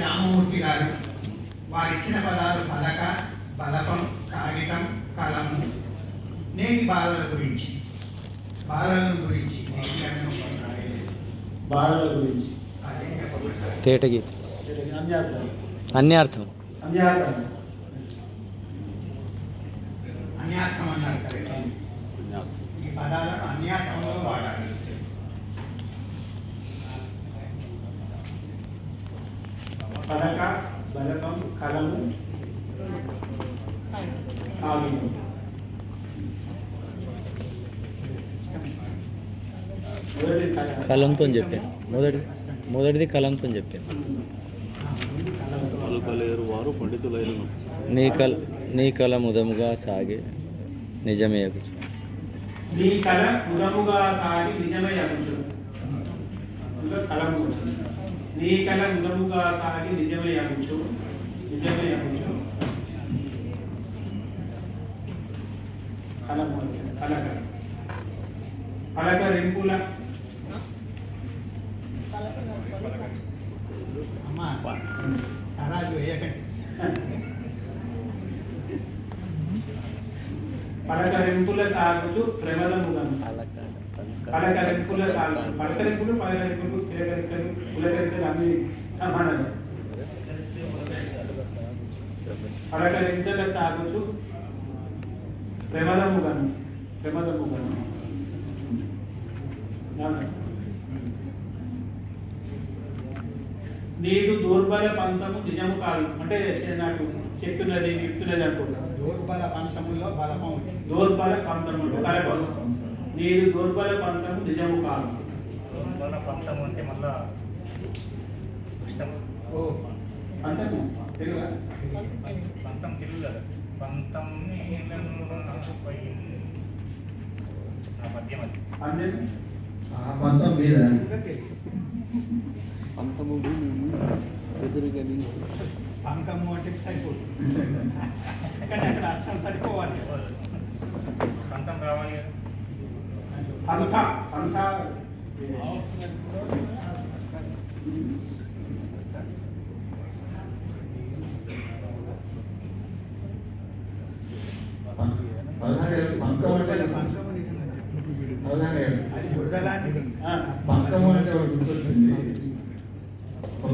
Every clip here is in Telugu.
రామమూర్తి గారు వారిచ్చిన పదాలు పలక, బలపం, కాగితం, కలము. నేటి బాలల గురించి, బాలల గురించి బాలల గురించి అదే చెప్పబడ్డారు. తేటగీత అన్యార్థం అన్యార్థం అన్నారు కరెక్ట్. ఈ పదాలను అన్యార్థంలో వాడాలి. పలక, బలపం, కలము, కాగితం. కలంతో చెప్పాను. మొదటిది కలంతో చెప్పాను. పలుకలేరు వారు పండితులైనను నీ కల ముదముగా సాగే నిజమే అగుచు. నీ కళ ముదముగా సాగి నిజమే అగుచు. కలము నీ కళ ముదముగా సాగి నిజమే అగుచు. నిజమే అగుచు. కలము పలక పలకరింపుల అమ్మా అలాగే వేయకండి. పలకరింపుల సాగుతూ ప్రమదముగను. పలకరింపుల సాగు పలకరింపులు చిలకరికలు పులకరికలు అన్ని సమానమే. పలకరింతల సాగుతూ ప్రమదముగను. నీకు దుర్బల పంతము నిజము కాదు. అంటే నాకు చెప్తున్నది విడుతున్నది అనుకుంటున్నాను. దౌర్బల పంచములో బలపం. దౌర్బల పంతములో బలపం. నీదు దౌర్బల పంతము నిజము కాదు. దౌర్బల పంతం అంటే మళ్ళా ఇష్టం. ఓ పంతము తెలుగు పంతం తెలుగు కదా. పంతం ఆ మధ్యం అది అంటే పంతం మీద పంతము ఎదురుగా పంకము అంటే సరిపోతుంది. ఎందుకంటే అక్కడ అర్థం సరిపోవాలి. పంతం రావాలి కదా. పంత పంకం అంటే పంకము నిజమే. అలాగే అది బురద లాంటిది. పంకం అంటే ఒకటి గుర్తొచ్చింది. ఒక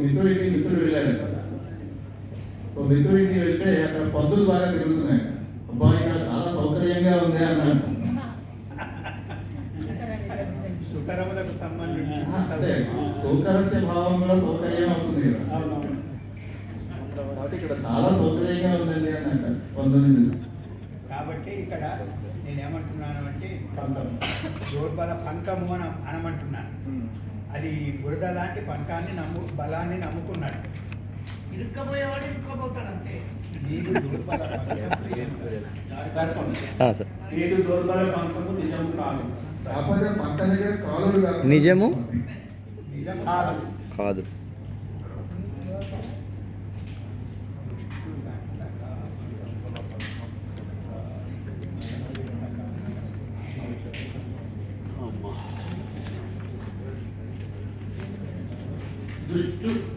మిత్రుడికి వెళ్ళాడు. ఒక మిత్రుడికి వెళ్తే అక్కడ పందులు బాగా తిరుగుతున్నాయి. అబ్బా ఇక్కడ చాలా సౌకర్యంగా ఉంది అన్నాడు. సుతరములకు సంబంధించి అదే సౌకర్య భావం కూడా సౌకర్యం అవుతుంది కదా. కాబట్టి ఇక్కడ చాలా సౌకర్యంగా ఉందండి అని అంటారు పందుని చూసి. కాబట్టి ఇక్కడ నేనేమంటున్నాను అంటే దౌర్బల పంకము అని అనమంటున్నాను. అది బురద లాంటి పంకాన్ని బలాన్ని నమ్ముకున్నాడు. ఇరుక్కపోయేవాడు ఇరుక్కపోతాడు అంతే. నీకు దుర్బల సార్ నీదు దౌర్బల పంతము నిజము కాదు. కాకపోతే పక్క దగ్గర కాలువలు కాదు. నిజము నిజం కాదు.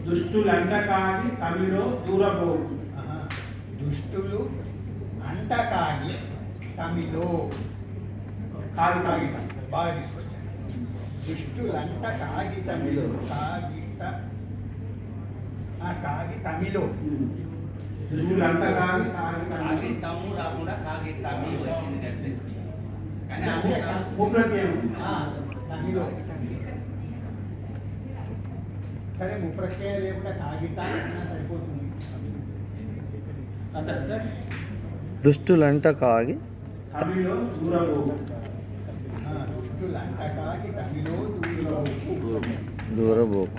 దుష్టులంట కాగి తమిలో దూరబోవు. దుష్టులు అంట కాగి తమిలో కాగితం బాగా తీసుకొచ్చాను. దుష్టులు అంట కాగి తమిలో కాగి తమిలో దుష్టులంట కాగి కాగి తమ్ము రాకుండా కాగి తమ్మి వచ్చింది కదా. కానీ అదే ముప్రత్యయం తమిలో సరే ముప్రత్యయం లేకుండా కాగితా అన్నా సరిపోతుంది. సరే సార్ దుష్టులంట కాగి తమిలో దూరబోవు. దుష్టులు అంట కాగి తమిలో దూరబోకు.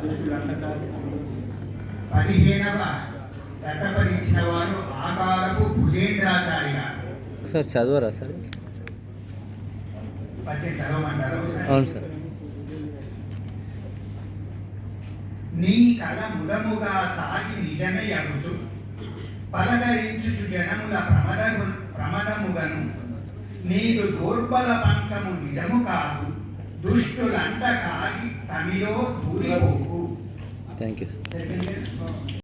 దుష్టులంట కాగి 15వ దత్తపరించిన వారు ఆకారపు భుజేంద్రాచారి గారు. సార్ చదవరా సార్? పద్యం చదవమంటారు. అవును సార్. నీ కళ ముదముగా సాగి నిజమే అగుచు పలకరించుచు జనముల ప్రమదముగను నీదు దౌర్బల పంకము నిజము కాదు దుష్టులంట కాగి తమిలో దూరిపోకు. Thank you. చెప్పింది